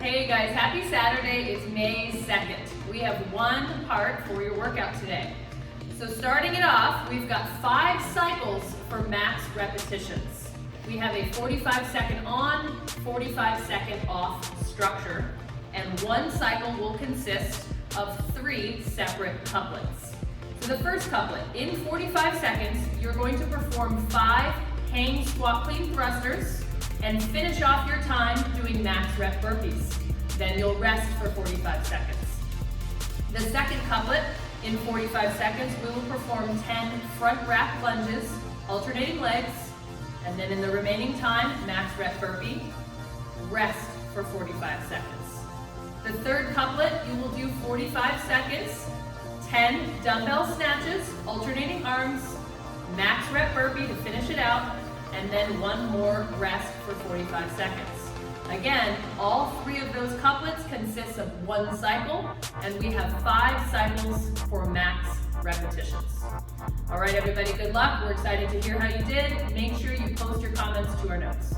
Hey guys, happy Saturday. It's May 2nd. We have one part for your workout today. So starting it off, we've got 5 cycles for max repetitions. We have a 45-second on, 45-second off structure, and one cycle will consist of 3 separate couplets. So the first couplet, in 45 seconds, you're going to perform 5 hang squat clean thrusters and finish off your time doing max rep burpees. Then you'll rest for 45 seconds. The second couplet, in 45 seconds, we will perform 10 front rack lunges, alternating legs, and then in the remaining time, max rep burpee, rest for 45 seconds. The third couplet, you will do 45 seconds, 10 dumbbell snatches, alternating arms, max rep burpee to finish it out, and then one more rest for 45 seconds. Again, all 3 of those couplets consist of one cycle, and we have 5 cycles for max repetitions. All right, everybody, good luck. We're excited to hear how you did. Make sure you post your comments to our notes.